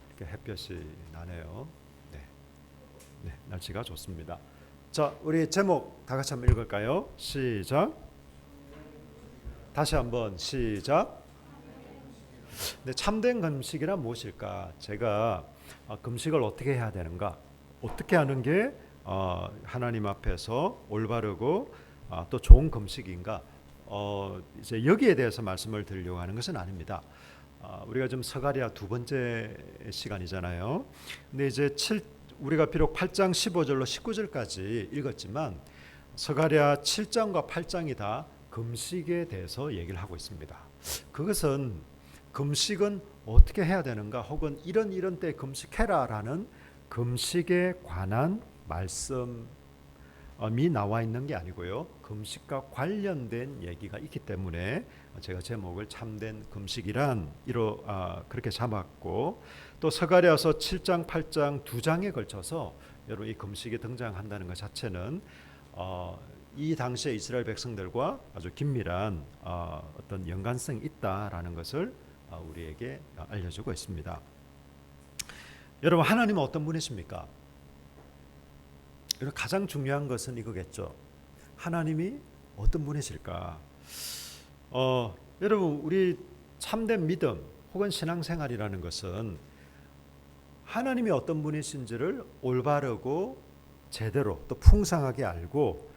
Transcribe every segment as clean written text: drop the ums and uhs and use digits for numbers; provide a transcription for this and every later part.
이렇게 햇볕이 나네요. 네, 네, 날씨가 좋습니다. 자, 우리 제목 다 같이 한번 읽을까요? 시작. 다시 한번 시작. 네, 참된 금식이란 무엇일까? 제가 금식을 어떻게 해야 되는가? 어떻게 하는 게 하나님 앞에서 올바르고 또 좋은 금식인가? 이제 여기에 대해서 말씀을 드리려고 하는 것은 아닙니다. 우리가 지금 서가랴 두 번째 시간이잖아요. 근데 이제 우리가 비록 8장 15절로 19절까지 읽었지만 서가랴 7장과 8장이 다 금식에 대해서 얘기를 하고 있습니다. 그것은 금식은 어떻게 해야 되는가, 혹은 이런 때 금식해라라는 금식에 관한 말씀이 나와 있는 게 아니고요. 금식과 관련된 얘기가 있기 때문에 제가 제목을 참된 금식이란 그렇게 잡았고, 또 서가랴서 7장, 8장 두 장에 걸쳐서 여러분 이 금식이 등장한다는 것 자체는 이 당시에 이스라엘 백성들과 아주 긴밀한 어떤 연관성이 있다라는 것을 우리에게 알려주고 있습니다. 여러분, 하나님은 어떤 분이십니까? 여러분, 가장 중요한 것은 이거겠죠. 하나님이 어떤 분이실까? 여러분, 우리 참된 믿음 혹은 신앙생활이라는 것은 하나님이 어떤 분이신지를 올바르고 제대로 또 풍성하게 알고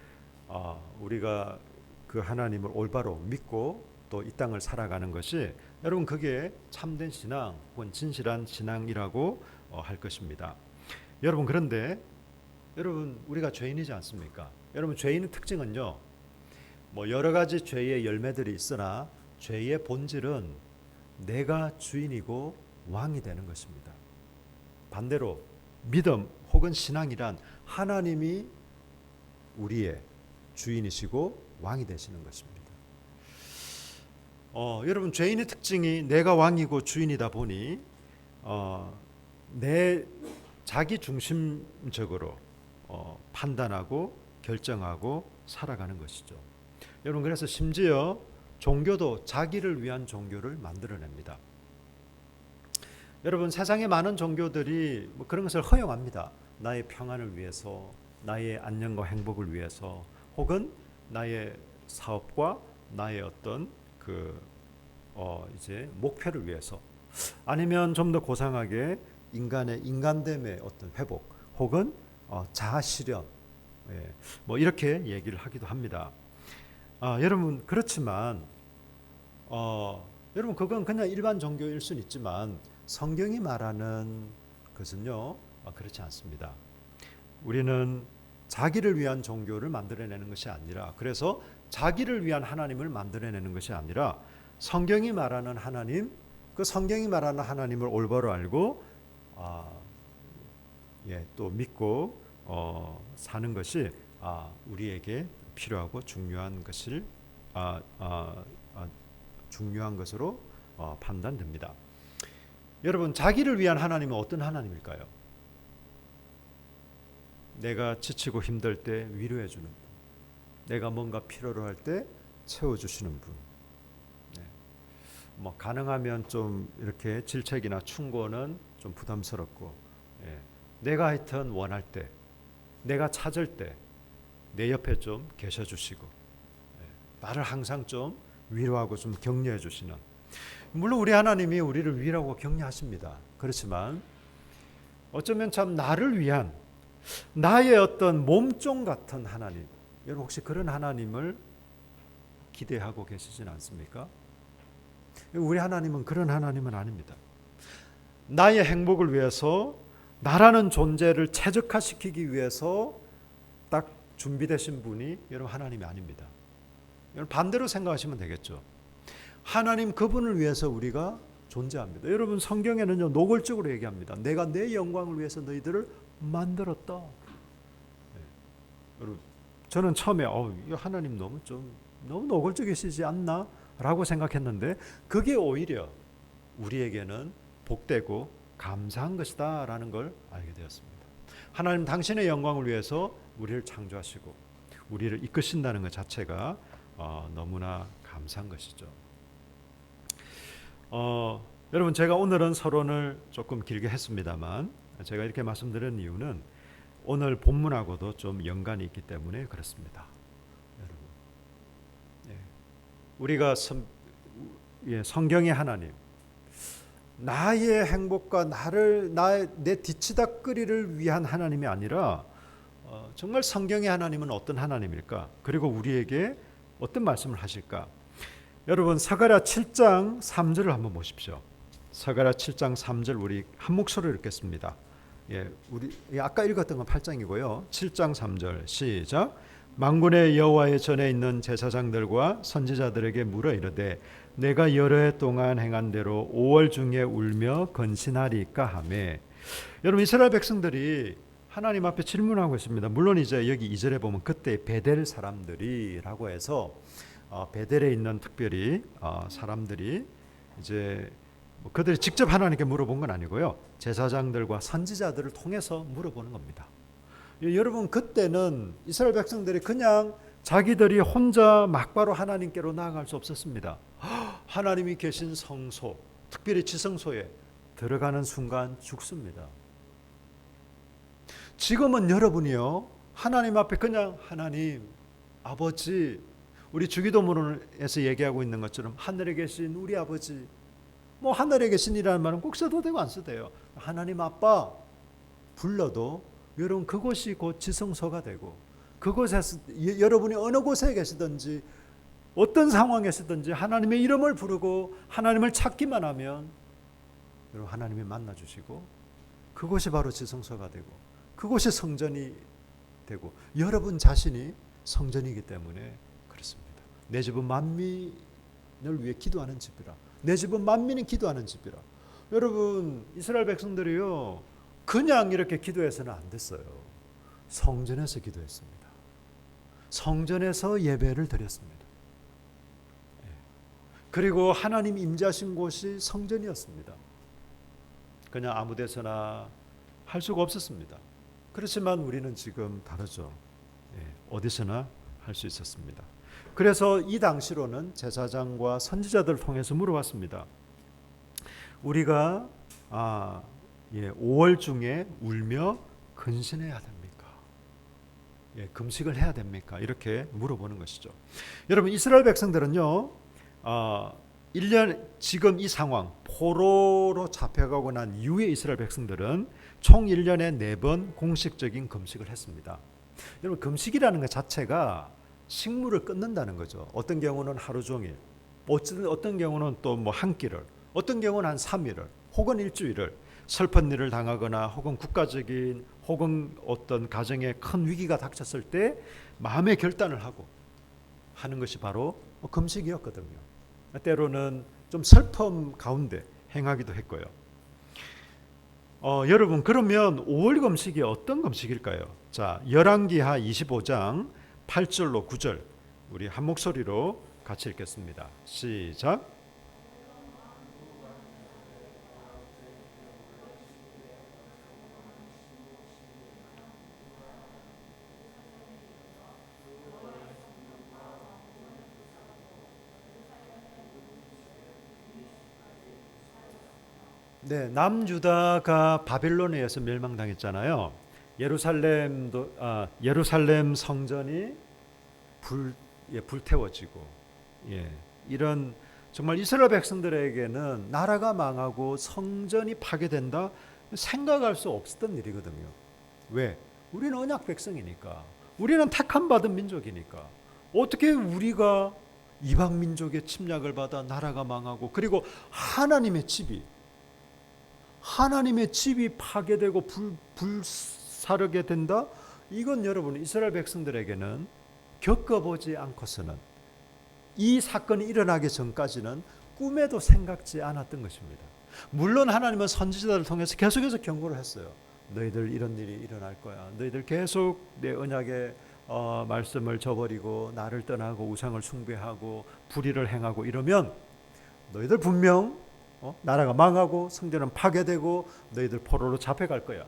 우리가 그 하나님을 올바로 믿고 또 이 땅을 살아가는 것이, 여러분, 그게 참된 신앙 혹은 진실한 신앙이라고 할 것입니다. 여러분, 그런데 여러분, 우리가 죄인이지 않습니까? 여러분, 죄인의 특징은요, 뭐 여러 가지 죄의 열매들이 있으나 죄의 본질은 내가 주인이고 왕이 되는 것입니다. 반대로 믿음 혹은 신앙이란 하나님이 우리의 주인이시고 왕이 되시는 것입니다. 여러분, 죄인의 특징이 내가 왕이고 주인이다 보니 내 자기 중심적으로 판단하고 결정하고 살아가는 것이죠. 여러분, 그래서 심지어 종교도 자기를 위한 종교를 만들어냅니다. 여러분, 세상에 많은 종교들이 뭐 그런 것을 허용합니다. 나의 평안을 위해서, 나의 안녕과 행복을 위해서, 혹은 나의 사업과 나의 어떤 이제 목표를 위해서, 아니면 좀 더 고상하게 인간의 인간됨의 어떤 회복, 혹은 자아 실현, 뭐 이렇게 얘기를 하기도 합니다. 여러분, 그렇지만 여러분, 그건 그냥 일반 종교일 수는 있지만 성경이 말하는 것은요, 그렇지 않습니다. 우리는 자기를 위한 종교를 만들어내는 것이 아니라, 그래서 자기를 위한 하나님을 만들어내는 것이 아니라 성경이 말하는 하나님, 그 성경이 말하는 하나님을 올바로 알고 또 믿고 사는 것이 우리에게 필요하고 중요한 것을 중요한 것으로 판단됩니다. 여러분, 자기를 위한 하나님은 어떤 하나님일까요? 내가 지치고 힘들 때 위로해 주는 분, 내가 뭔가 필요로 할 때 채워 주시는 분. 뭐 가능하면 좀 이렇게 질책이나 충고는 좀 부담스럽고, 내가 하여튼 원할 때, 내가 찾을 때 내 옆에 좀 계셔 주시고, 나를 항상 좀 위로하고 좀 격려해 주시는, 물론 우리 하나님이 우리를 위로하고 격려하십니다. 그렇지만 어쩌면 참 나를 위한, 나의 어떤 몸종 같은 하나님, 여러분 혹시 그런 하나님을 기대하고 계시진 않습니까? 우리 하나님은 그런 하나님은 아닙니다. 나의 행복을 위해서, 나라는 존재를 최적화시키기 위해서 딱 준비되신 분이 여러분 하나님이 아닙니다. 여러분, 반대로 생각하시면 되겠죠. 하나님 그분을 위해서 우리가 존재합니다. 여러분, 성경에는요, 노골적으로 얘기합니다. 내가 내 영광을 위해서 너희들을 만들었다. 여러분, 저는 처음에 하나님 너무 노골적이시지 않나? 라고 생각했는데, 그게 오히려 우리에게는 복되고 감사한 것이다 라는 걸 알게 되었습니다. 하나님 당신의 영광을 위해서 우리를 창조하시고 우리를 이끄신다는 것 자체가 너무나 감사한 것이죠. 여러분, 제가 오늘은 서론을 조금 길게 했습니다만 제가 이렇게 말씀드리는 이유는 오늘 본문하고도 좀 연관이 있기 때문에 그렇습니다. 여러분, 우리가 성경의 하나님, 나의 행복과 내 뒤치다꺼리를 위한 하나님이 아니라 정말 성경의 하나님은 어떤 하나님일까? 그리고 우리에게 어떤 말씀을 하실까? 여러분, 사가랴 7장 3절을 한번 보십시오. 사가랴 7장 3절 우리 한 목소리로 읽겠습니다. 우리 아까 읽었던 건 8장이고요. 7장 3절 시작. 만군의 여호와의 전에 있는 제사장들과 선지자들에게 물어 이르되 내가 여러 해 동안 행한 대로 5월 중에 울며 건신하리까 하매. 여러분, 이스라엘 백성들이 하나님 앞에 질문하고 있습니다. 물론 이제 여기 2절에 보면 그때 베델 사람들이라고 해서 베델에 있는 특별히 사람들이 이제 그들이 직접 하나님께 물어본 건 아니고요. 제사장들과 선지자들을 통해서 물어보는 겁니다. 여러분, 그때는 이스라엘 백성들이 그냥 자기들이 혼자 막바로 하나님께로 나아갈 수 없었습니다. 하나님이 계신 성소, 특별히 지성소에 들어가는 순간 죽습니다. 지금은 여러분이요, 하나님 앞에 그냥 하나님, 아버지, 우리 주기도문에서 얘기하고 있는 것처럼 하늘에 계신 우리 아버지, 하늘에 계신이라는 말은 꼭 써도 되고 안 써도 돼요. 하나님 아빠 불러도 여러분 그곳이 곧 지성소가 되고, 그곳에서 여러분이 어느 곳에 계시든지 어떤 상황에서든지 하나님의 이름을 부르고 하나님을 찾기만 하면 여러분 하나님이 만나주시고 그곳이 바로 지성소가 되고 그곳이 성전이 되고 여러분 자신이 성전이기 때문에 그렇습니다. 내 집은 만민을 위해 기도하는 집이라. 내 집은 만민이 기도하는 집이라. 여러분, 이스라엘 백성들이요, 그냥 이렇게 기도해서는 안 됐어요. 성전에서 기도했습니다. 성전에서 예배를 드렸습니다. 그리고 하나님 임재하신 곳이 성전이었습니다. 그냥 아무 데서나 할 수가 없었습니다. 그렇지만 우리는 지금 다르죠. 어디서나 할 수 있었습니다. 그래서 이 당시로는 제사장과 선지자들을 통해서 물어봤습니다. 우리가 5월 중에 울며 근신해야 됩니까? 금식을 해야 됩니까? 이렇게 물어보는 것이죠. 여러분, 이스라엘 백성들은요, 1년 지금 이 상황 포로로 잡혀가고 난 이후에 이스라엘 백성들은 총 1년에 4번 공식적인 금식을 했습니다. 여러분, 금식이라는 것 자체가 식물을 끊는다는 거죠. 어떤 경우는 하루 종일, 어떤 경우는 또 한 끼를, 어떤 경우는 한 3일을 혹은 일주일을, 슬픈 일을 당하거나 혹은 국가적인 혹은 어떤 가정에 큰 위기가 닥쳤을 때 마음의 결단을 하고 하는 것이 바로 금식이었거든요. 때로는 좀 슬픔 가운데 행하기도 했고요. 여러분, 그러면 5월 금식이 어떤 금식일까요? 자, 열왕기하 25장 8절로 9절 우리 한 목소리로 같이 읽겠습니다. 시작. 네, 남유다가 바벨론에 의해서 멸망당했잖아요. 예루살렘 성전이 불태워지고, 이런 정말 이스라엘 백성들에게는 나라가 망하고 성전이 파괴된다 생각할 수 없었던 일이거든요. 왜? 우리는 언약 백성이니까, 우리는 택함 받은 민족이니까 어떻게 우리가 이방 민족의 침략을 받아 나라가 망하고 그리고 하나님의 집이 파괴되고 불사르게 된다? 이건 여러분, 이스라엘 백성들에게는 겪어보지 않고서는, 이 사건이 일어나기 전까지는 꿈에도 생각지 않았던 것입니다. 물론 하나님은 선지자들을 통해서 계속해서 경고를 했어요. 너희들 이런 일이 일어날 거야. 너희들 계속 내 언약의 말씀을 저버리고 나를 떠나고 우상을 숭배하고 불의를 행하고 이러면 너희들 분명 나라가 망하고 성전은 파괴되고 너희들 포로로 잡혀갈 거야.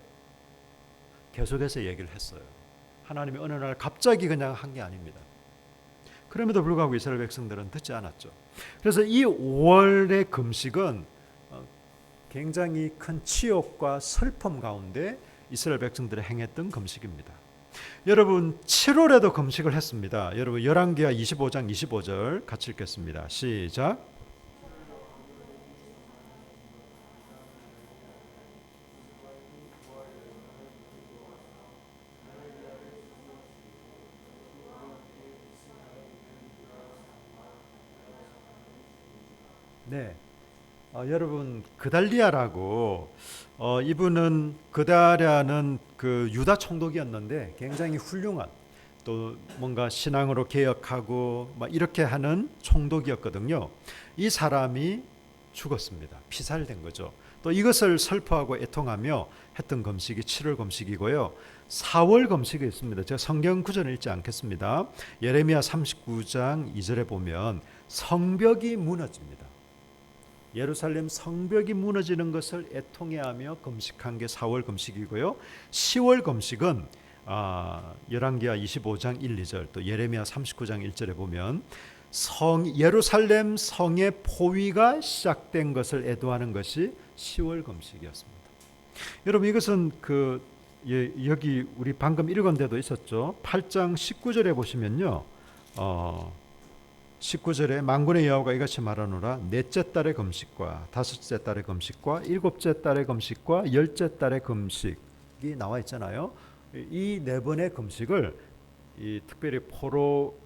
계속해서 얘기를 했어요. 하나님이 어느 날 갑자기 그냥 한 게 아닙니다. 그럼에도 불구하고 이스라엘 백성들은 듣지 않았죠. 그래서 이 5월의 금식은 굉장히 큰 치욕과 슬픔 가운데 이스라엘 백성들이 행했던 금식입니다. 여러분 7월에도 금식을 했습니다. 여러분 열왕기하 25장 25절 같이 읽겠습니다. 시작. 네. 여러분 그달리아라고 이분은 그달리아는 그 유다 총독이었는데 굉장히 훌륭한 또 뭔가 신앙으로 개혁하고 막 이렇게 하는 총독이었거든요. 이 사람이 죽었습니다. 피살된 거죠. 또 이것을 슬퍼하고 애통하며 했던 금식이 7월 금식이고요. 4월 금식이 있습니다. 제가 성경 구절을 읽지 않겠습니다. 예레미야 39장 2절에 보면 성벽이 무너집니다. 예루살렘 성벽이 무너지는 것을 애통해하며 금식한 게 4월 금식이고요. 10월 금식은 열왕기하 25장 1, 2절 또 예레미야 39장 1절에 보면 예루살렘 성의 포위가 시작된 것을 애도하는 것이 10월 금식이었습니다. 여러분 이것은 여기 우리 방금 읽은 데도 있었죠. 8장 19절에 보시면요. 19절에 만군의 여호와가 이같이 말하노라 넷째 달의 금식과 다섯째 달의 금식과 일곱째 달의 금식과 열째 달의 금식이 나와 있잖아요. 이 네 번의 금식을 특별히 포로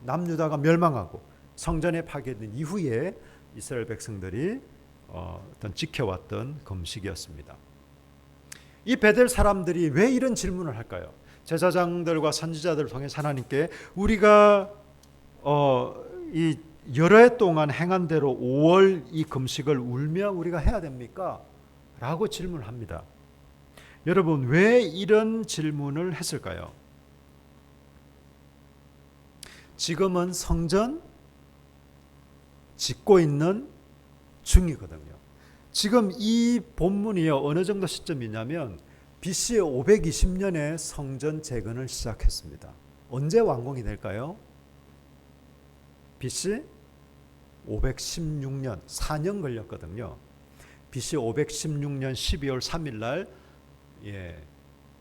남유다가 멸망하고 성전에 파괴된 이후에 이스라엘 백성들이 어떤 지켜왔던 금식이었습니다. 이 베델 사람들이 왜 이런 질문을 할까요? 제사장들과 선지자들을 통해서 하나님께 우리가 이 여러 해 동안 행한 대로 5월 이 금식을 울며 우리가 해야 됩니까? 라고 질문합니다. 여러분 왜 이런 질문을 했을까요? 지금은 성전 짓고 있는 중이거든요. 지금 이 본문이요 어느 정도 시점이냐면 BC 520년에 성전 재건을 시작했습니다. 언제 완공이 될까요? BC 516년 4년 걸렸거든요. BC 516년 12월 3일 날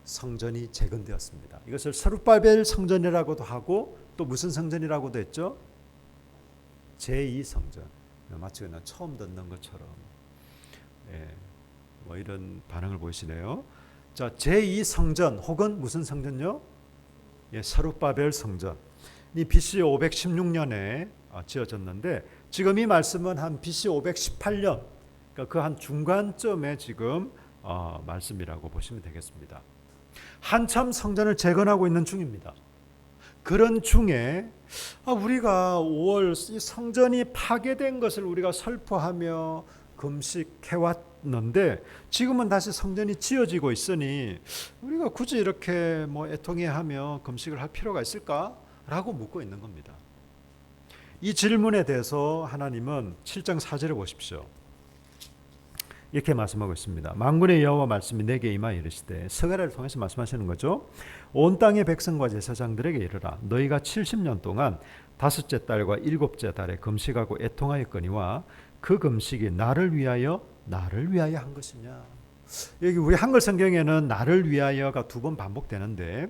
성전이 재건되었습니다. 이것을 스룹바벨 성전이라고도 하고 또 무슨 성전이라고도 했죠? 제2성전. 마치 그냥 처음 듣는 것처럼 뭐 이런 반응을 보이시네요. 자, 제2성전 혹은 무슨 성전요? 스룹바벨 성전. 이 BC 516년에 지어졌는데 지금 이 말씀은 한 BC 518년 그러니까 그 한 중간쯤에 지금 말씀이라고 보시면 되겠습니다. 한참 성전을 재건하고 있는 중입니다. 그런 중에 우리가 5월 성전이 파괴된 것을 우리가 슬퍼하며 금식해왔는데 지금은 다시 성전이 지어지고 있으니 우리가 굳이 이렇게 뭐 애통해하며 금식을 할 필요가 있을까? 라고 묻고 있는 겁니다. 이 질문에 대해서 하나님은 7장 4절에 보십시오. 이렇게 말씀하고 있습니다. 만군의 여호와 말씀이 내게 임하여 이르시되 스가랴를 통해서 말씀하시는 거죠. 온 땅의 백성과 제사장들에게 이르라 너희가 70년 동안 다섯째 달과 일곱째 달에 금식하고 애통하였거니와 그 금식이 나를 위하여 한 것이냐. 여기 우리 한글 성경에는 나를 위하여가 2번 반복되는데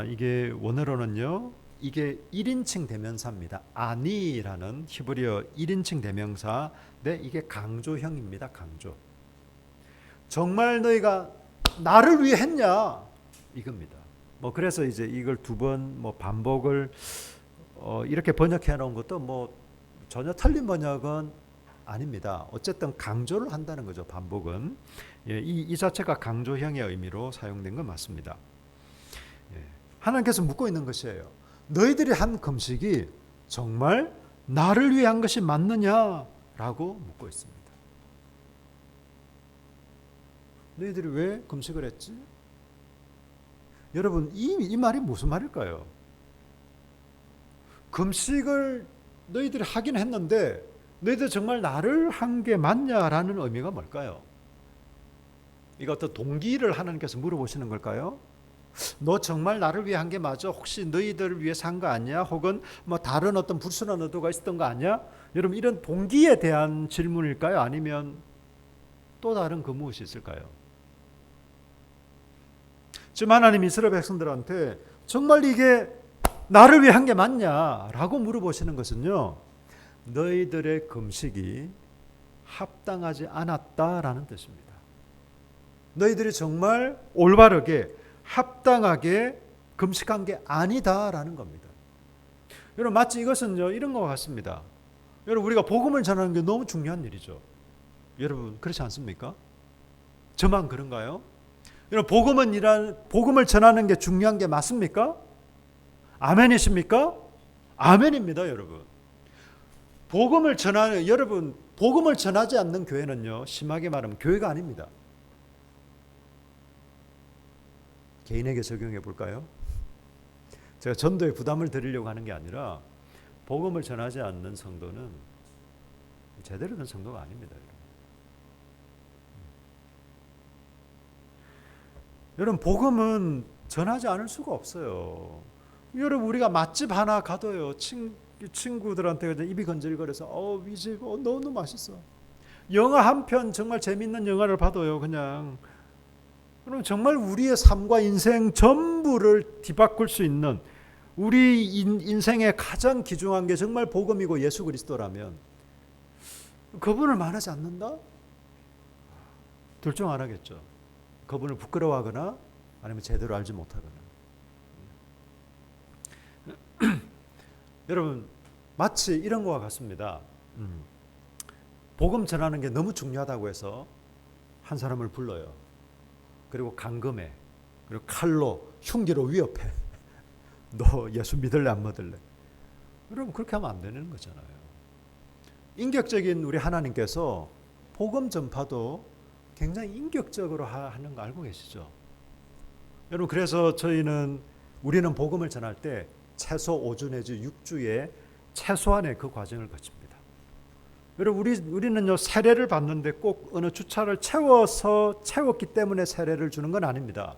이게 원어로는요. 이게 1인칭 대명사입니다. 아니라는 히브리어 1인칭 대명사. 네, 이게 강조형입니다. 강조. 정말 너희가 나를 위해 했냐? 이겁니다. 뭐 그래서 이제 이걸 2번 뭐 반복을 이렇게 번역해 놓은 것도 뭐 전혀 틀린 번역은 아닙니다. 어쨌든 강조를 한다는 거죠. 반복은. 이 자체가 강조형의 의미로 사용된 건 맞습니다. 하나님께서 묻고 있는 것이에요. 너희들이 한 금식이 정말 나를 위해 한 것이 맞느냐라고 묻고 있습니다. 너희들이 왜 금식을 했지? 여러분 이 말이 무슨 말일까요? 금식을 너희들이 하긴 했는데 너희들 정말 나를 한 게 맞냐라는 의미가 뭘까요? 이거 어떤 동기를 하나님께서 물어보시는 걸까요? 너 정말 나를 위해 한 게 맞아? 혹시 너희들을 위해서 한 거 아니야? 혹은 뭐 다른 어떤 불순한 의도가 있었던 거 아니야? 여러분 이런 동기에 대한 질문일까요? 아니면 또 다른 그 무엇이 있을까요? 지금 하나님 이스라엘 백성들한테 정말 이게 나를 위한 게 맞냐라고 물어보시는 것은요, 너희들의 금식이 합당하지 않았다라는 뜻입니다. 너희들이 정말 올바르게 합당하게 금식한 게 아니다라는 겁니다. 여러분, 마치 이것은요, 이런 것 같습니다. 여러분, 우리가 복음을 전하는 게 너무 중요한 일이죠. 여러분, 그렇지 않습니까? 저만 그런가요? 여러분, 복음을 전하는 게 중요한 게 맞습니까? 아멘이십니까? 아멘입니다, 여러분. 여러분, 복음을 전하지 않는 교회는요, 심하게 말하면 교회가 아닙니다. 개인에게 적용해 볼까요? 제가 전도에 부담을 드리려고 하는 게 아니라 복음을 전하지 않는 성도는 제대로 된 성도가 아닙니다. 여러분, 복음은 전하지 않을 수가 없어요. 여러분, 우리가 맛집 하나 가도요, 친구들한테 입이 건질거려서 이 집 너무 맛있어. 영화 한 편 정말 재밌는 영화를 봐도요, 그냥 그럼 정말 우리의 삶과 인생 전부를 뒤바꿀 수 있는, 우리 인생의 가장 귀중한 게 정말 복음이고 예수 그리스도라면 그분을 만나지 않는다? 둘 중 하나겠죠. 그분을 부끄러워하거나 아니면 제대로 알지 못하거나. 여러분, 마치 이런 것과 같습니다. 복음 전하는 게 너무 중요하다고 해서 한 사람을 불러요. 그리고 감금해. 그리고 칼로, 흉기로 위협해. 너 예수 믿을래 안 믿을래? 여러분, 그렇게 하면 안 되는 거잖아요. 인격적인 우리 하나님께서 복음 전파도 굉장히 인격적으로 하는 거 알고 계시죠? 여러분, 그래서 우리는 복음을 전할 때 최소 5주 내지 6주의 최소한의 그 과정을 거칩니다. 여러분, 우리는요, 세례를 받는데 꼭 어느 주차를 채웠기 때문에 세례를 주는 건 아닙니다.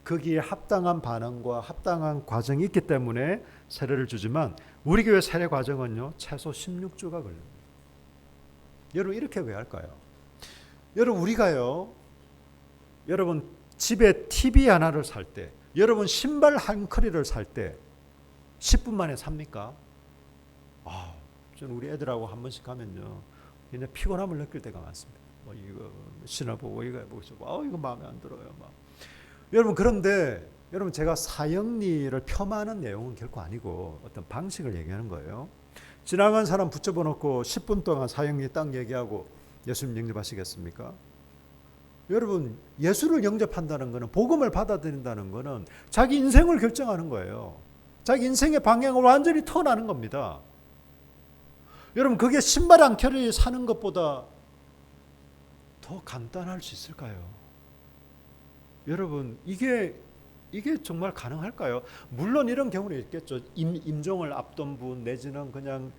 거기에 합당한 반응과 합당한 과정이 있기 때문에 세례를 주지만 우리 교회 세례 과정은요, 최소 16주가 걸립니다. 여러분, 이렇게 왜 할까요? 여러분, 우리가요, 여러분 집에 TV 하나를 살 때, 여러분 신발 한 컬리를 살 때 10분 만에 삽니까? 저는 우리 애들하고 한 번씩 가면요, 그냥 피곤함을 느낄 때가 많습니다. 이거 신어보고 이거 해보고 이거 마음에 안 들어요. 여러분, 그런데 여러분, 제가 사형리를 폄하하는 내용은 결코 아니고 어떤 방식을 얘기하는 거예요. 지나간 사람 붙잡아 놓고 10분 동안 사형리 딱 얘기하고 예수님 영접하시겠습니까? 여러분, 예수를 영접한다는 것은, 복음을 받아들인다는 것은 자기 인생을 결정하는 거예요. 자기 인생의 방향을 완전히 턴하는 겁니다. 여러분, 그게 신발 한 켤레 사는 것보다 더 간단할 수 있을까요? 여러분, 이게 정말 가능할까요? 물론 이런 경우는 있겠죠. 임종을 앞둔 분 내지는 그냥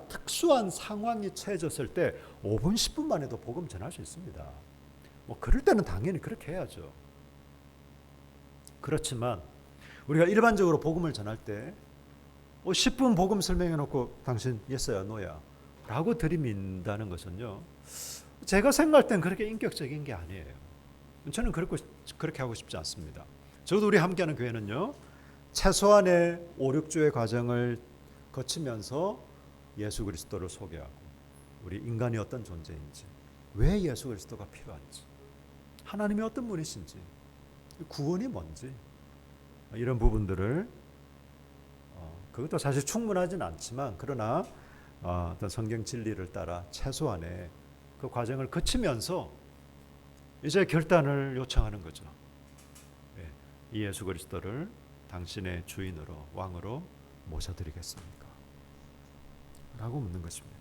특수한 상황이 처해졌을 때 5분 10분 만에도 복음 전할 수 있습니다. 그럴 때는 당연히 그렇게 해야죠. 그렇지만 우리가 일반적으로 복음을 전할 때 10분 복음 설명해 놓고 당신 예스야 노야 라고 들이민다는 것은요, 제가 생각할 땐 그렇게 인격적인 게 아니에요. 저는 그렇게 하고 싶지 않습니다. 저도 우리 함께하는 교회는요, 최소한의 5, 6주의 과정을 거치면서 예수 그리스도를 소개하고, 우리 인간이 어떤 존재인지, 왜 예수 그리스도가 필요한지, 하나님이 어떤 분이신지, 구원이 뭔지, 이런 부분들을 그것도 사실 충분하진 않지만, 그러나 어떤 성경 진리를 따라 최소한의 그 과정을 거치면서 이제 결단을 요청하는 거죠. 이 예수 그리스도를 당신의 주인으로, 왕으로 모셔드리겠습니까? 라고 묻는 것입니다.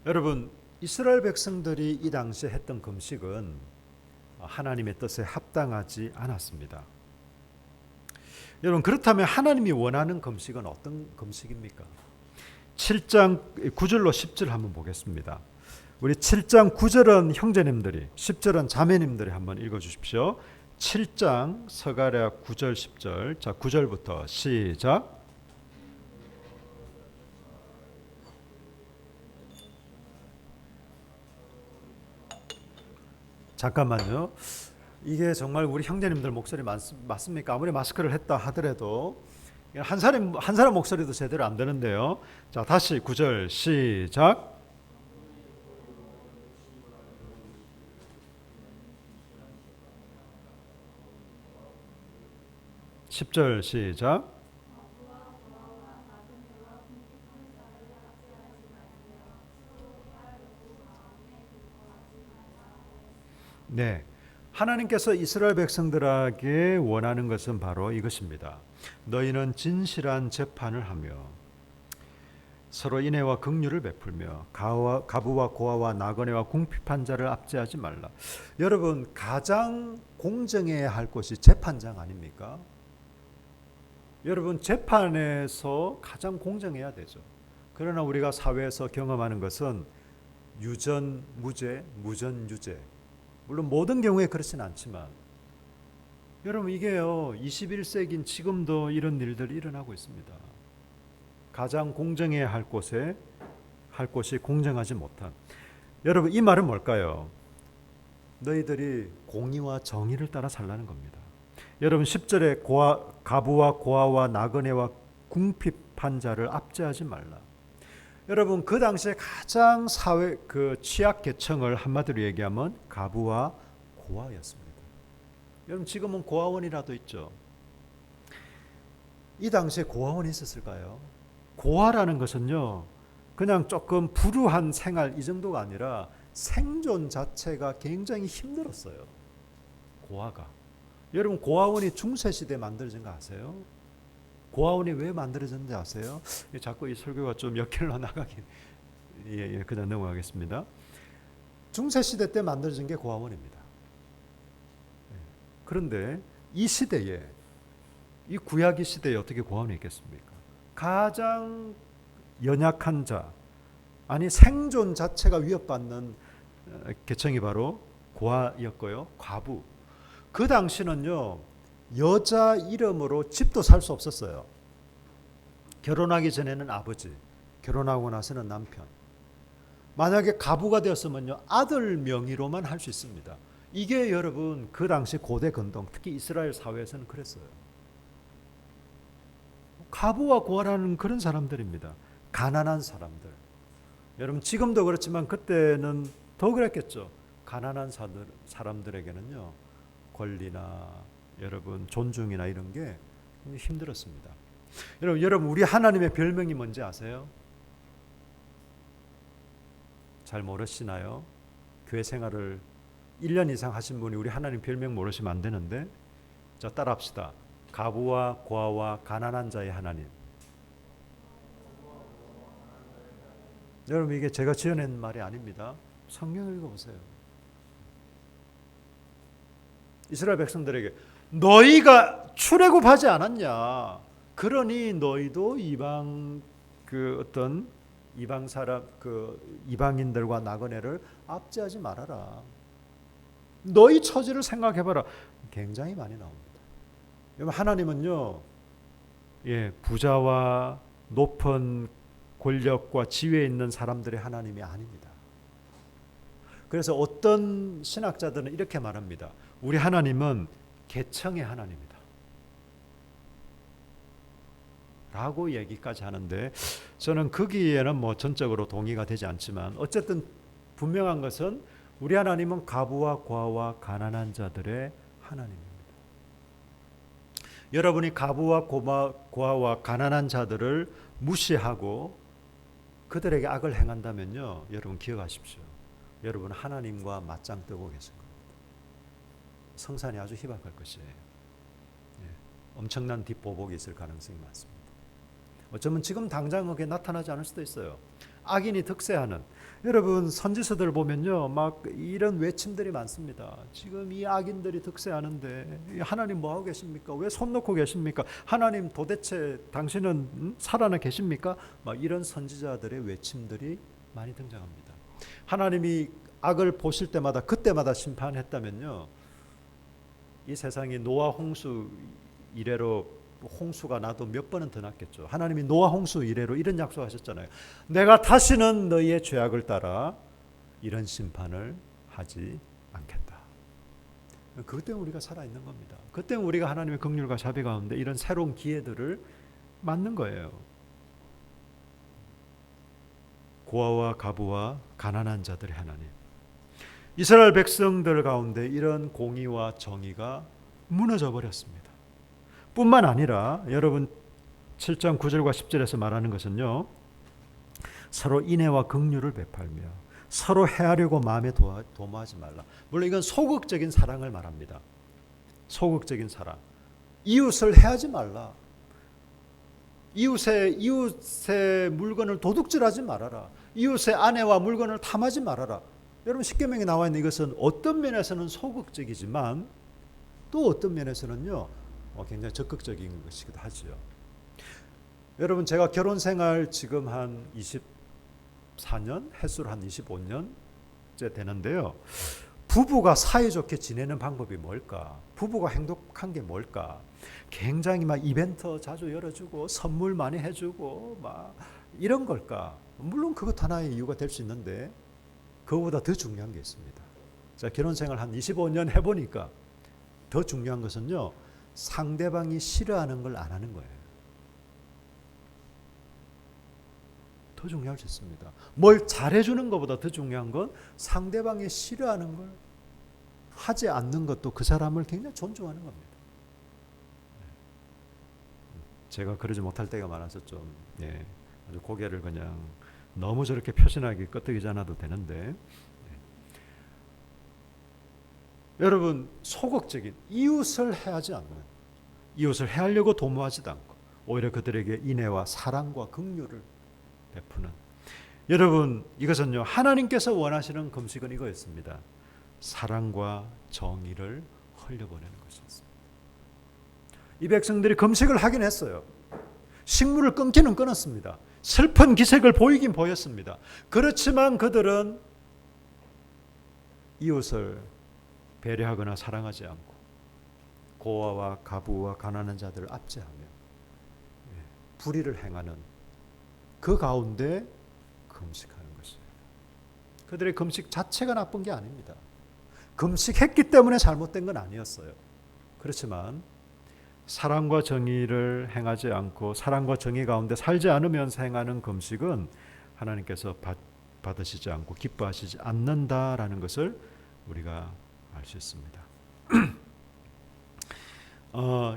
여러분, 이스라엘 백성들이 이 당시에 했던 금식은 하나님의 뜻에 합당하지 않았습니다. 여러분, 그렇다면 하나님이 원하는 금식은 어떤 금식입니까? 7장 9절로 10절 한번 보겠습니다. 우리 7장 9절은 형제님들이, 10절은 자매님들이 한번 읽어주십시오. 7장 서가랴 9절 10절. 자, 9절부터 시작. 잠깐만요. 이게 정말 우리 형제님들 목소리 맞습니까? 아무리 마스크를 했다 하더라도 한 사람 목소리도 제대로 안 되는데요. 자, 다시 9절 시작. 10절 시작. 네. 하나님께서 이스라엘 백성들에게 원하는 것은 바로 이것입니다. 너희는 진실한 재판을 하며 서로 인애와 긍휼을 베풀며 가부와 고아와 나그네와 궁핍한 자를 압제하지 말라. 여러분, 가장 공정해야 할 곳이 재판장 아닙니까? 여러분, 재판에서 가장 공정해야 되죠. 그러나 우리가 사회에서 경험하는 것은 유전 무죄, 무전 유죄. 물론 모든 경우에 그렇지는 않지만 여러분, 이게요 21세기인 지금도 이런 일들이 일어나고 있습니다. 가장 공정해야 할 곳이 공정하지 못한. 여러분, 이 말은 뭘까요? 너희들이 공의와 정의를 따라 살라는 겁니다. 여러분, 10절에 가부와 고아와 나그네와 궁핍한 자를 압제하지 말라. 여러분, 그 당시에 가장 사회 취약 계층을 한마디로 얘기하면 가부와 고아였습니다. 여러분, 지금은 고아원이라도 있죠. 이 당시에 고아원이 있었을까요? 고아라는 것은요, 그냥 조금 불우한 생활 이 정도가 아니라 생존 자체가 굉장히 힘들었어요. 고아가. 여러분, 고아원이 중세시대에 만들어진 거 아세요? 고아원이 왜 만들어졌는지 아세요? 자꾸 이 설교가 좀 역길로 나가긴. 그냥 넘어가겠습니다. 중세시대 때 만들어진 게 고아원입니다. 그런데 이 시대에, 이 구약의 시대에 어떻게 고아원이 있겠습니까? 가장 연약한 자, 아니 생존 자체가 위협받는 계층이 바로 고아였고요. 과부. 그 당시는요, 여자 이름으로 집도 살 수 없었어요. 결혼하기 전에는 아버지, 결혼하고 나서는 남편. 만약에 가부가 되었으면요, 아들 명의로만 할 수 있습니다. 이게 여러분 그 당시 고대 근동, 특히 이스라엘 사회에서는 그랬어요. 가부와 고아라는 그런 사람들입니다. 가난한 사람들. 여러분, 지금도 그렇지만 그때는 더 그랬겠죠. 가난한 사람들에게는요, 권리나 여러분 존중이나 이런 게 힘들었습니다. 여러분, 우리 하나님의 별명이 뭔지 아세요? 잘 모르시나요? 교회 생활을 1년 이상 하신 분이 우리 하나님 별명 모르시면 안 되는데, 자, 따라합시다. 가부와 고아와 가난한 자의 하나님. 여러분, 이게 제가 지어낸 말이 아닙니다. 성경을 읽어보세요. 이스라엘 백성들에게 너희가 출애굽하지 않았냐? 그러니 너희도 이방 사람 이방인들과 나그네를 압제하지 말아라. 너희 처지를 생각해봐라. 굉장히 많이 나옵니다. 여러분, 하나님은요, 부자와 높은 권력과 지위에 있는 사람들의 하나님이 아닙니다. 그래서 어떤 신학자들은 이렇게 말합니다. 우리 하나님은 계층의 하나님이다 라고 얘기까지 하는데, 저는 거기에는 뭐 전적으로 동의가 되지 않지만 어쨌든 분명한 것은 우리 하나님은 가부와 고아와 가난한 자들의 하나님입니다. 여러분이 가부와 고아와 가난한 자들을 무시하고 그들에게 악을 행한다면요, 여러분 기억하십시오. 여러분 하나님과 맞짱 뜨고 계신 겁니다. 성산이 아주 희박할 것이에요. 엄청난 뒷보복이 있을 가능성이 많습니다. 어쩌면 지금 당장 그게 나타나지 않을 수도 있어요. 악인이 득세하는. 여러분, 선지서들 보면요, 막 이런 외침들이 많습니다. 지금 이 악인들이 득세하는데 하나님 뭐 하고 계십니까? 왜 손 놓고 계십니까? 하나님 도대체 당신은 살아나 계십니까? 막 이런 선지자들의 외침들이 많이 등장합니다. 하나님이 악을 보실 때마다 그때마다 심판했다면요, 이 세상이 노아 홍수 이래로 홍수가 나도 몇 번은 더 났겠죠. 하나님이 노아 홍수 이래로 이런 약속하셨잖아요. 내가 다시는 너희의 죄악을 따라 이런 심판을 하지 않겠다. 그것 때문에 우리가 살아있는 겁니다. 그것 때문에 우리가 하나님의 긍휼과 자비 가운데 이런 새로운 기회들을 맞는 거예요. 고아와 가부와 가난한 자들의 하나님. 이스라엘 백성들 가운데 이런 공의와 정의가 무너져 버렸습니다. 뿐만 아니라 여러분 7장 9절과 10절에서 말하는 것은요. 서로 인애와 긍휼을 베풀며 서로 해하려고 마음에 도모하지 말라. 물론 이건 소극적인 사랑을 말합니다. 소극적인 사랑. 이웃을 해하지 말라. 이웃의 물건을 도둑질하지 말아라. 이웃의 아내와 물건을 탐하지 말아라. 여러분 십계명에 나와 있는 이것은 어떤 면에서는 소극적이지만 또 어떤 면에서는요 굉장히 적극적인 것이기도 하죠. 여러분 제가 결혼 생활 지금 한 24년, 횟수로 한 25년째 되는데요. 부부가 사이좋게 지내는 방법이 뭘까? 부부가 행복한 게 뭘까? 굉장히 막 이벤트 자주 열어주고 선물 많이 해주고 막 이런 걸까? 물론 그것 하나의 이유가 될 수 있는데 그거보다 더 중요한 게 있습니다. 제가 결혼 생활 한 25년 해보니까 더 중요한 것은요. 상대방이 싫어하는 걸 안 하는 거예요. 더 중요할 수 있습니다. 뭘 잘해주는 것보다 더 중요한 건 상대방이 싫어하는 걸 하지 않는 것도 그 사람을 굉장히 존중하는 겁니다. 제가 그러지 못할 때가 많아서 좀 아주 고개를 그냥 너무 저렇게 표신하게 끄덕이지 않아도 되는데 여러분 소극적인 이웃을 해하지 않는 이웃을 해하려고 도모하지도 않고 오히려 그들에게 인애와 사랑과 긍휼을 베푸는 여러분 이것은요 하나님께서 원하시는 금식은 이거였습니다. 사랑과 정의를 흘려보내는 것이었습니다. 이 백성들이 금식을 하긴 했어요. 식물을 끊기는 끊었습니다. 슬픈 기색을 보이긴 보였습니다. 그렇지만 그들은 이웃을 배려하거나 사랑하지 않고 고아와 가부와 가난한 자들을 압제하며 불의를 행하는 그 가운데 금식하는 것이에요. 그들의 금식 자체가 나쁜 게 아닙니다. 금식했기 때문에 잘못된 건 아니었어요. 그렇지만 사랑과 정의를 행하지 않고 사랑과 정의 가운데 살지 않으면서 행하는 금식은 하나님께서 받으시지 않고 기뻐하시지 않는다라는 것을 우리가 알 수 있습니다.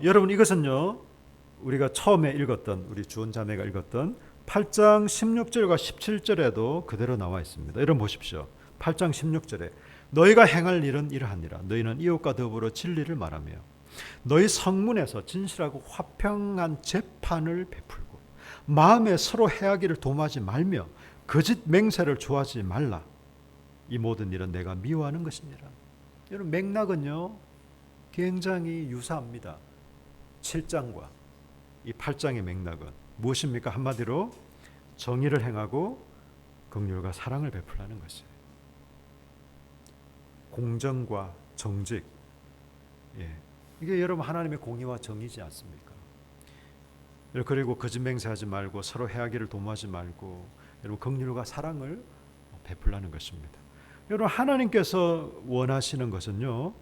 여러분 이것은요 우리가 처음에 읽었던 우리 주원 자매가 읽었던 8장 16절과 17절에도 그대로 나와 있습니다. 여러분 보십시오. 8장 16절에 너희가 행할 일은 이러하니라. 너희는 이웃과 더불어 진리를 말하며 너희 성문에서 진실하고 화평한 재판을 베풀고 마음에 서로 해하기를 도모하지 말며 거짓 맹세를 좋아하지 말라. 이 모든 일은 내가 미워하는 것이니라. 여러분 맥락은요 굉장히 유사합니다. 7장과 이 8장의 맥락은 무엇입니까? 한마디로 정의를 행하고 긍휼과 사랑을 베풀라는 것이에요. 공정과 정직 이게 여러분 하나님의 공의와 정의지 않습니까? 그리고 거짓 맹세하지 말고 서로 해하기를 도모하지 말고 여러분 긍휼과 사랑을 베풀라는 것입니다. 여러분 하나님께서 원하시는 것은요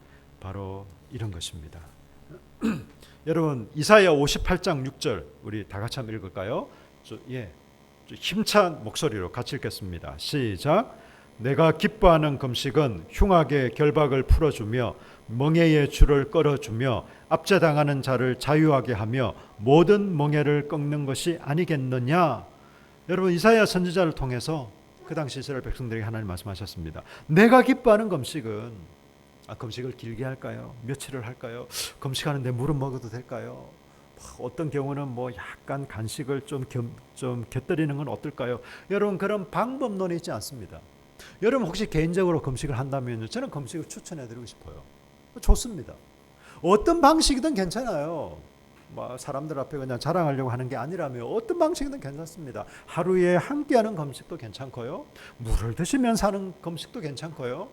바로 이런 것입니다. 여러분 이사야 58장 6절 우리 다 같이 한번 읽을까요? 좀 힘찬 목소리로 같이 읽겠습니다. 시작. 내가 기뻐하는 금식은 흉악의 결박을 풀어주며 멍에의 줄을 끌어주며 압제당하는 자를 자유하게 하며 모든 멍에를 꺾는 것이 아니겠느냐. 여러분 이사야 선지자를 통해서 그 당시 이스라엘 백성들에게 하나님 말씀하셨습니다. 내가 기뻐하는 금식은 금식을 길게 할까요? 며칠을 할까요? 금식하는데 물은 먹어도 될까요? 어떤 경우는 뭐 약간 간식을 좀 곁들이는 건 어떨까요? 여러분 그런 방법론이 있지 않습니다. 여러분 혹시 개인적으로 금식을 한다면요, 저는 금식을 추천해드리고 싶어요. 좋습니다. 어떤 방식이든 괜찮아요. 뭐 사람들 앞에 그냥 자랑하려고 하는 게 아니라면 어떤 방식이든 괜찮습니다. 하루에 한 끼 하는 금식도 괜찮고요. 물을 드시면서 하는 금식도 괜찮고요.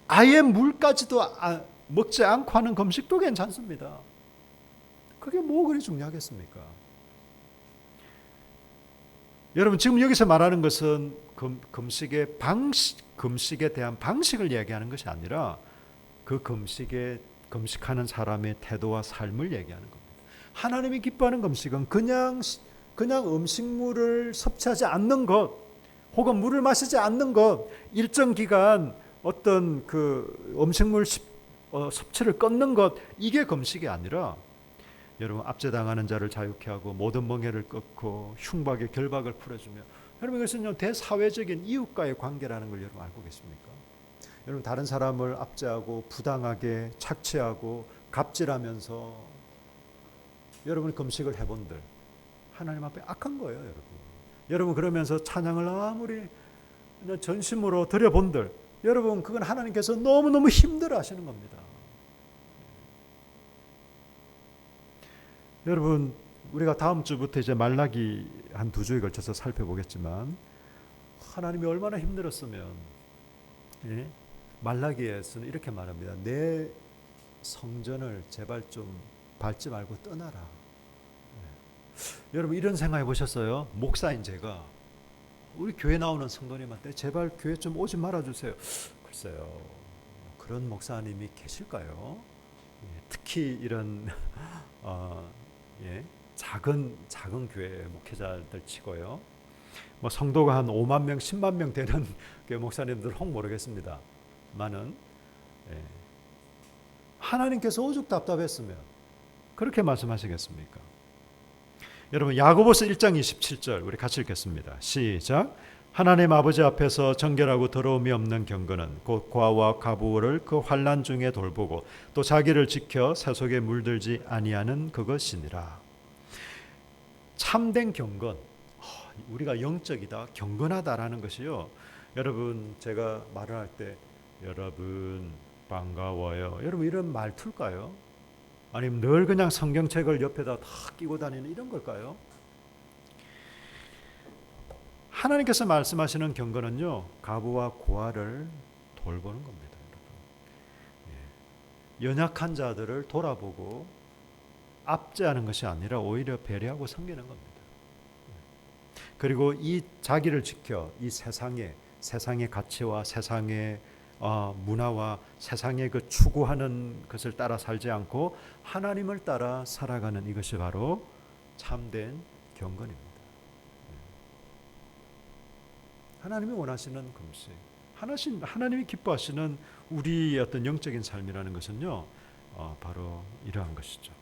아예 물까지도 먹지 않고 하는 금식도 괜찮습니다. 그게 뭐 그리 중요하겠습니까? 여러분 지금 여기서 말하는 것은 금식에 대한 방식을 이야기하는 것이 아니라 그 금식의 금식하는 사람의 태도와 삶을 얘기하는 겁니다. 하나님이 기뻐하는 금식은 그냥 음식물을 섭취하지 않는 것, 혹은 물을 마시지 않는 것, 일정 기간 어떤 그 음식물 섭취를 끊는 것, 이게 금식이 아니라 여러분 압제당하는 자를 자유케 하고 모든 멍에를 끊고 흉박의 결박을 풀어주며, 여러분 이것은 대사회적인 이웃과의 관계라는 걸 여러분 알고 계십니까? 여러분 다른 사람을 압제하고 부당하게 착취하고 갑질하면서 여러분이 금식을 해본들 하나님 앞에 악한 거예요, 여러분. 여러분 그러면서 찬양을 아무리 전심으로 드려본들, 여러분 그건 하나님께서 너무너무 힘들어 하시는 겁니다. 여러분 우리가 다음 주부터 이제 말라기 한 2주에 걸쳐서 살펴보겠지만, 하나님이 얼마나 힘들었으면, 예? 말라기에서는 이렇게 말합니다. 내 성전을 제발 좀 밟지 말고 떠나라. 여러분 이런 생각해 보셨어요? 목사인 제가 우리 교회 나오는 성도님한테 제발 교회 좀 오지 말아주세요. 글쎄요, 그런 목사님이 계실까요? 특히 이런 작은 교회 목회자들 치고요. 뭐 성도가 한 5만 명, 10만 명 되는 교회 목사님들 혹 모르겠습니다. 많은 하나님께서 오죽 답답했으면 그렇게 말씀하시겠습니까? 여러분 야고보서 1장 27절 우리 같이 읽겠습니다. 시작. 하나님 아버지 앞에서 정결하고 더러움이 없는 경건은 곧 과와 가부를 그 환난 중에 돌보고 또 자기를 지켜 세속에 물들지 아니하는 그것이니라. 참된 경건, 우리가 영적이다, 경건하다라는 것이요. 여러분 제가 말을 할 때 여러분 반가워요, 여러분 이런 말투일까요? 아니면 늘 그냥 성경책을 옆에다 다 끼고 다니는 이런 걸까요? 하나님께서 말씀하시는 경건은요, 가부와 고아를 돌보는 겁니다, 여러분. 연약한 자들을 돌아보고 압제하는 것이 아니라 오히려 배려하고 섬기는 겁니다. 그리고 이 자기를 지켜 이 세상의 가치와 세상의 문화와 세상의 그 추구하는 것을 따라 살지 않고 하나님을 따라 살아가는 이것이 바로 참된 경건입니다. 하나님이 원하시는 금식, 하나님이 기뻐하시는 우리의 어떤 영적인 삶이라는 것은요, 바로 이러한 것이죠.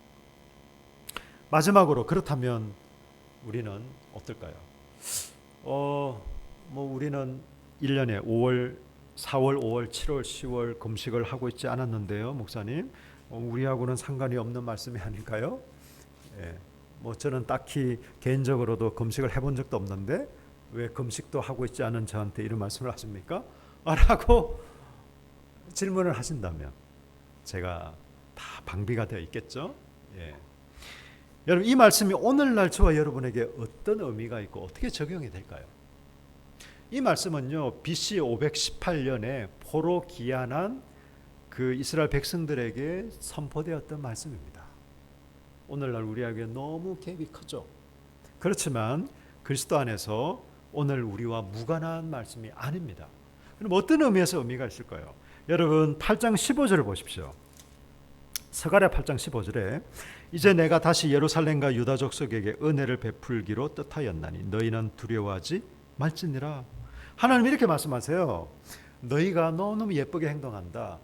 마지막으로, 그렇다면 우리는 어떨까요? 우리는 1년에 4월, 5월, 7월, 10월 금식을 하고 있지 않았는데요, 목사님. 우리하고는 상관이 없는 말씀이 아닐까요? 저는 딱히 개인적으로도 금식을 해본 적도 없는데 왜 금식도 하고 있지 않은 저한테 이런 말씀을 하십니까? 라고 질문을 하신다면 제가 다 방비가 되어 있겠죠. 여러분 이 말씀이 오늘날 저와 여러분에게 어떤 의미가 있고 어떻게 적용이 될까요? 이 말씀은요, BC 518년에 포로 귀환한 그 이스라엘 백성들에게 선포되었던 말씀입니다. 오늘날 우리에게 너무 갭이 크죠. 그렇지만 그리스도 안에서 오늘 우리와 무관한 말씀이 아닙니다. 그럼 어떤 의미에서 의미가 있을까요? 여러분 8장 15절을 보십시오. 스가랴 8장 15절에 이제 내가 다시 예루살렘과 유다 족속에게 은혜를 베풀기로 뜻하였나니 너희는 두려워하지 말지니라. 하나님 이렇게 말씀하세요. 너희가 너무너무 예쁘게 행동한다.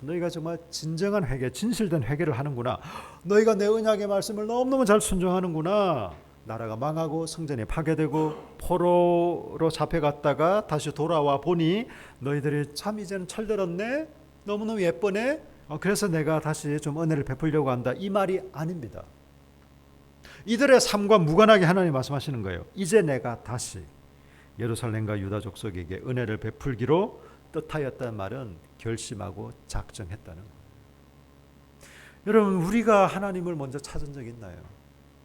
너희가 정말 진정한 회개, 진실된 회개를 하는구나. 너희가 내 언약의 말씀을 너무너무 잘 순종하는구나. 나라가 망하고 성전이 파괴되고 포로로 잡혀갔다가 다시 돌아와 보니 너희들이 참 이제는 철들었네, 너무너무 예쁘네, 그래서 내가 다시 좀 은혜를 베풀려고 한다, 이 말이 아닙니다. 이들의 삶과 무관하게 하나님 말씀하시는 거예요. 이제 내가 다시 예루살렘과 유다 족속에게 은혜를 베풀기로 뜻하였다는 말은 결심하고 작정했다는 거예요. 여러분 우리가 하나님을 먼저 찾은 적 있나요?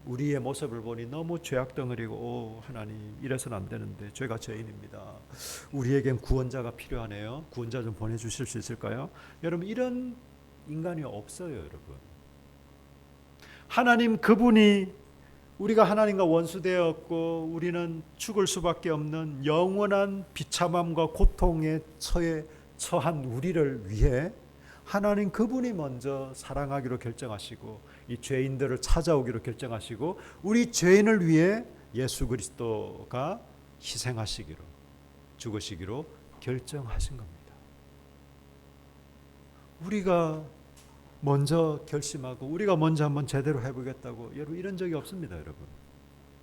우리의 모습을 보니 너무 죄악덩어리고 하나님 이래서는 안 되는데 죄가 죄인입니다. 우리에겐 구원자가 필요하네요. 구원자 좀 보내주실 수 있을까요? 여러분 이런 인간이 없어요. 여러분 하나님 그분이 우리가 하나님과 원수되었고 우리는 죽을 수밖에 없는 영원한 비참함과 고통에 처한 우리를 위해 하나님 그분이 먼저 사랑하기로 결정하시고 이 죄인들을 찾아오기로 결정하시고 우리 죄인을 위해 예수 그리스도가 희생하시기로 죽으시기로 결정하신 겁니다. 우리가 먼저 결심하고 우리가 먼저 한번 제대로 해보겠다고 여러분 이런 적이 없습니다. 여러분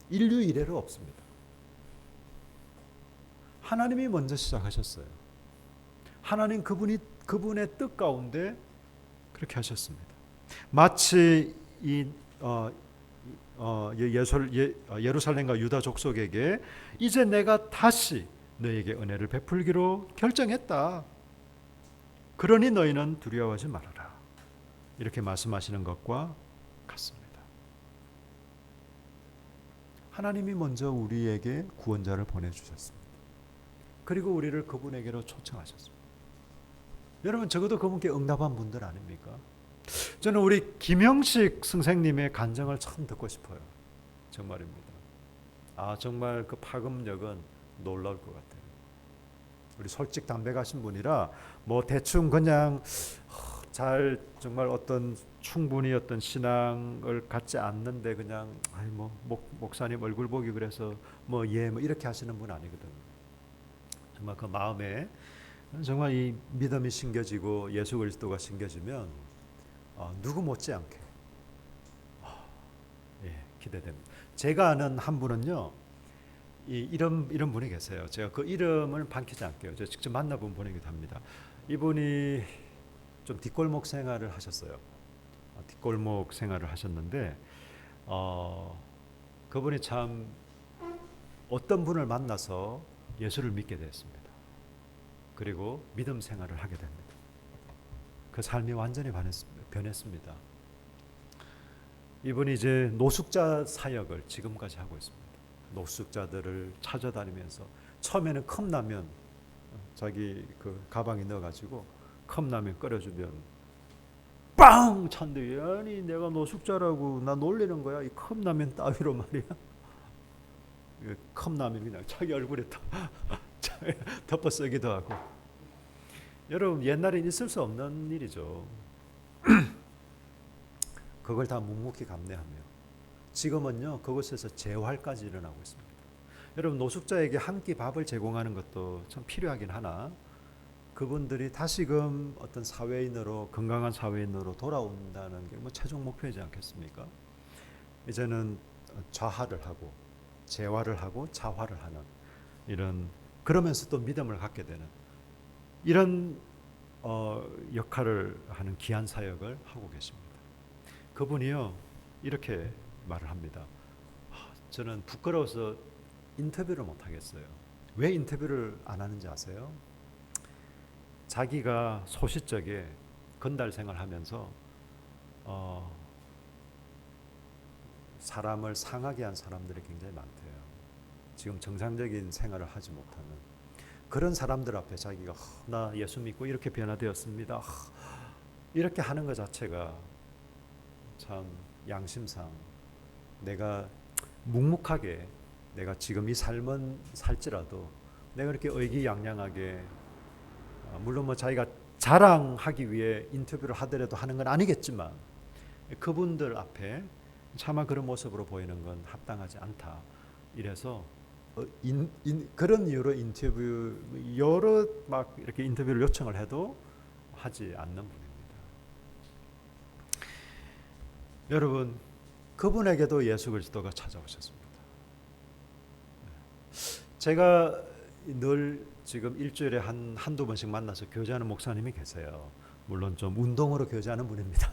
인류 이래로 없습니다. 하나님이 먼저 시작하셨어요. 하나님 그분의 뜻 가운데 그렇게 하셨습니다. 마치 예루살렘과 유다 족속에게 이제 내가 다시 너에게 은혜를 베풀기로 결정했다. 그러니 너희는 두려워하지 말아라. 이렇게 말씀하시는 것과 같습니다. 하나님이 먼저 우리에게 구원자를 보내주셨습니다. 그리고 우리를 그분에게로 초청하셨습니다. 여러분 적어도 그분께 응답한 분들 아닙니까? 저는 우리 김영식 선생님의 간증을 참 듣고 싶어요. 정말입니다. 정말 그 파급력은 놀라울 것 같아요. 우리 솔직 담백하신 분이라 뭐 대충 그냥 잘 정말 어떤 충분히 어떤 신앙을 갖지 않는데 그냥 목사님 얼굴 보기 그래서 뭐 이렇게 하시는 분 아니거든요. 정말 그 마음에 정말 이 믿음이 심겨지고 예수 그리스도가 심겨지면 누구 못지않게 기대됩니다. 제가 아는 한 분은요, 이런 분이 계세요. 제가 그 이름을 밝히지 않게요. 제가 직접 만나본 분이기도 합니다. 이분이 좀 뒷골목 생활을 하셨어요. 뒷골목 생활을 하셨는데 그분이 참 어떤 분을 만나서 예수를 믿게 됐습니다. 그리고 믿음 생활을 하게 됩니다. 그 삶이 완전히 변했습니다. 이분이 이제 노숙자 사역을 지금까지 하고 있습니다. 노숙자들을 찾아다니면서 처음에는 컵라면 자기 그 가방에 넣어가지고 컵라면 끓여주면 빵 찬대. 아니 내가 노숙자라고 나 놀리는 거야? 이 컵라면 따위로 말이야. 컵라면 그냥 자기 얼굴에 덮어 쓰기도 하고. 여러분 옛날엔 있을 수 없는 일이죠. 그걸 다 묵묵히 감내하며 지금은요 그곳에서 재활까지 일어나고 있습니다. 여러분 노숙자에게 한 끼 밥을 제공하는 것도 참 필요하긴 하나 그분들이 다시금 어떤 사회인으로 건강한 사회인으로 돌아온다는 게 뭐 최종 목표이지 않겠습니까? 이제는 좌화를 하고 재활을 하고 자활을 하는 이런 그러면서 또 믿음을 갖게 되는 이런 역할을 하는 귀한 사역을 하고 계십니다. 그분이요 이렇게 말을 합니다. 저는 부끄러워서 인터뷰를 못 하겠어요. 왜 인터뷰를 안 하는지 아세요? 자기가 소시적에 건달 생활하면서 사람을 상하게 한 사람들이 굉장히 많대요. 지금 정상적인 생활을 하지 못하는 그런 사람들 앞에 자기가 나 예수 믿고 이렇게 변화되었습니다. 이렇게 하는 것 자체가 참 양심상 내가 묵묵하게 내가 지금 이 삶은 살지라도 내가 이렇게 의기양양하게 물론 뭐 자기가 자랑하기 위해 인터뷰를 하더라도 하는 건 아니겠지만 그분들 앞에 차마 그런 모습으로 보이는 건 합당하지 않다. 이래서 그런 이유로 인터뷰 여러 막 이렇게 인터뷰를 요청을 해도 하지 않는 분입니다. 여러분 그분에게도 예수 그리스도가 찾아오셨습니다. 제가 늘 지금 일주일에 한두 번씩 만나서 교제하는 목사님이 계세요. 물론 좀 운동으로 교제하는 분입니다.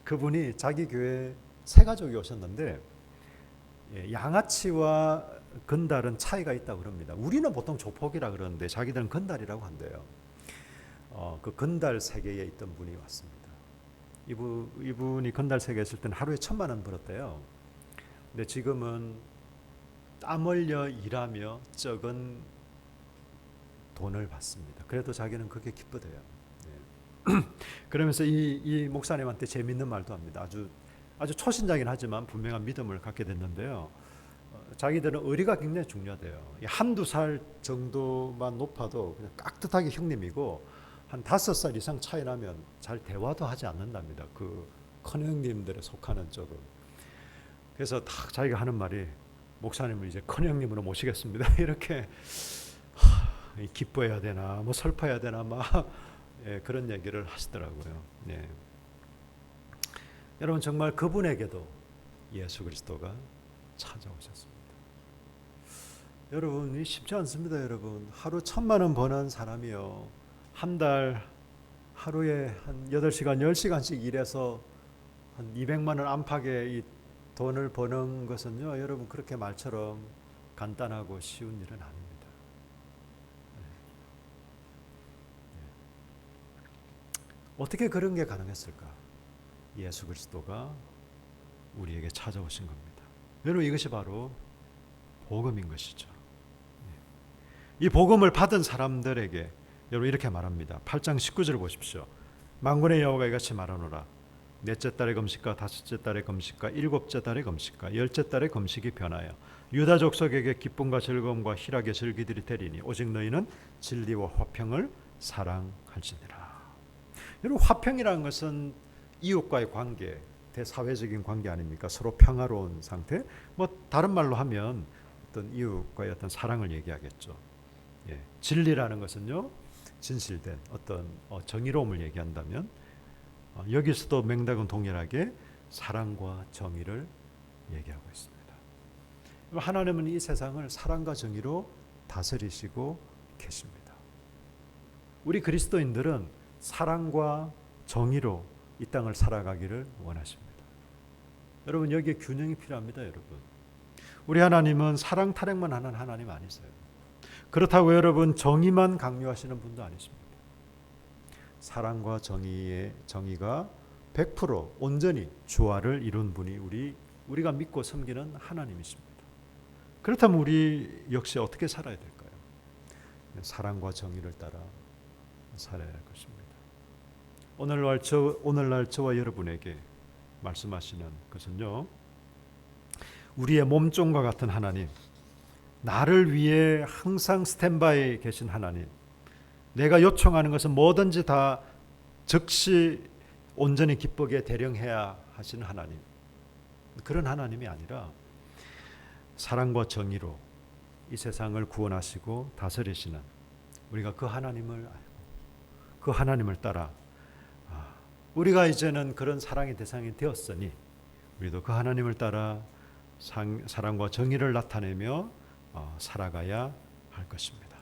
그분이 자기 교회 세 가족이 오셨는데 양아치와 건달은 차이가 있다고 그럽니다. 우리는 보통 조폭이라 그러는데 자기들은 건달이라고 한대요. 그 건달 세계에 있던 분이 왔습니다. 이분이 건달 세계에 있을 때는 하루에 1,000만 원 벌었대요. 근데 지금은 땀 흘려 일하며 적은 돈을 받습니다. 그래도 자기는 그게 기쁘대요. 네. 그러면서 이 목사님한테 재밌는 말도 합니다. 아주 초신자긴 하지만 분명한 믿음을 갖게 됐는데요. 자기들은 의리가 굉장히 중요하대요. 한두 살 정도만 높아도 그냥 깍듯하게 형님이고 한 5살 이상 차이 나면 잘 대화도 하지 않는답니다. 그 큰형님들에 속하는 쪽은. 그래서 딱 자기가 하는 말이 목사님을 이제 큰형님으로 모시겠습니다. 이렇게 기뻐해야 되나 뭐 슬퍼해야 되나 막 예, 그런 얘기를 하시더라고요. 예. 여러분 정말 그분에게도 예수 그리스도가 찾아오셨습니다. 여러분 쉽지 않습니다. 여러분 하루 1,000,000원 버는 사람이요, 한 달 하루에 한 8시간 10시간씩 일해서 한 200만 원 안팎의 이 돈을 버는 것은요, 여러분 그렇게 말처럼 간단하고 쉬운 일은 아닙니다. 어떻게 그런 게 가능했을까? 예수 그리스도가 우리에게 찾아오신 겁니다. 여러분 이것이 바로 복음인 것이죠. 이 복음을 받은 사람들에게 여러분 이렇게 말합니다. 8장 19절 보십시오. 만군의 여호와가 이같이 말하노라. 넷째 달의 금식과 다섯째 달의 금식과 일곱째 달의 금식과 열째 달의 금식이 변하여 유다 족속에게 기쁨과 즐거움과 희락의 절기들이 되리니 오직 너희는 진리와 화평을 사랑할지니라. 여러분 화평이라는 것은 이웃과의 관계, 대사회적인 관계 아닙니까? 서로 평화로운 상태. 뭐 다른 말로 하면 어떤 이웃과의 어떤 사랑을 얘기하겠죠. 예. 진리라는 것은요, 진실된 어떤 정의로움을 얘기한다면 여기서도 맥락은 동일하게 사랑과 정의를 얘기하고 있습니다. 하나님은 이 세상을 사랑과 정의로 다스리시고 계십니다. 우리 그리스도인들은 사랑과 정의로 이 땅을 살아가기를 원하십니다. 여러분 여기에 균형이 필요합니다. 여러분 우리 하나님은 사랑 타령만 하는 하나님 아니세요. 그렇다고 여러분 정의만 강요하시는 분도 아니십니다. 사랑과 정의가 100% 온전히 조화를 이룬 분이 우리가 믿고 섬기는 하나님이십니다. 그렇다면 우리 역시 어떻게 살아야 될까요? 사랑과 정의를 따라 살아야 할 것입니다. 오늘날 저와 여러분에게 말씀하시는 것은요, 우리의 몸종과 같은 하나님, 나를 위해 항상 스탠바이에 계신 하나님, 내가 요청하는 것은 뭐든지 다 즉시 온전히 기쁘게 대령해야 하시는 하나님, 그런 하나님이 아니라 사랑과 정의로 이 세상을 구원하시고 다스리시는 우리가 그 하나님을 알고 그 하나님을 따라 우리가 이제는 그런 사랑의 대상이 되었으니 우리도 그 하나님을 따라 사랑과 정의를 나타내며 살아가야 할 것입니다.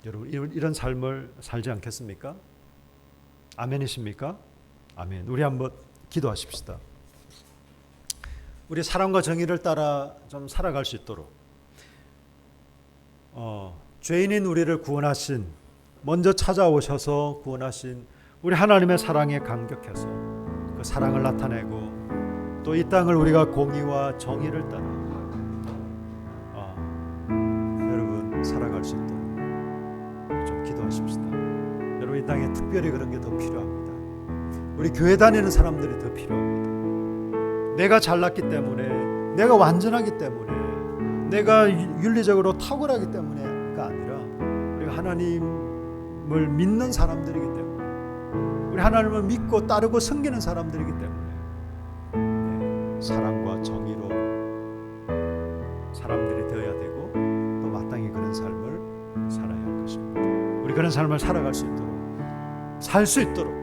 여러분 이런 삶을 살지 않겠습니까? 아멘이십니까? 아멘. 우리 한번 기도하십시다. 우리 사랑과 정의를 따라 좀 살아갈 수 있도록 죄인인 우리를 구원하신, 먼저 찾아오셔서 구원하신 우리 하나님의 사랑에 감격해서 그 사랑을 나타내고 또 이 땅을 우리가 공의와 정의를 따라 여러분 살아갈 수 있도록 좀 기도하십시다. 여러분 이 땅에 특별히 그런 게 더 필요합니다. 우리 교회 다니는 사람들이 더 필요합니다. 내가 잘났기 때문에, 내가 완전하기 때문에, 내가 윤리적으로 탁월하기 때문에가 아니라 우리가 하나님을 믿는 사람들이기 때문에, 우리 하나님을 믿고 따르고 섬기는 사람들이기 때문에 사랑과 정의로 사람들이 되어야 되고 또 마땅히 그런 삶을 살아야 할 것입니다. 우리 그런 삶을 살아갈 수 있도록, 살 수 있도록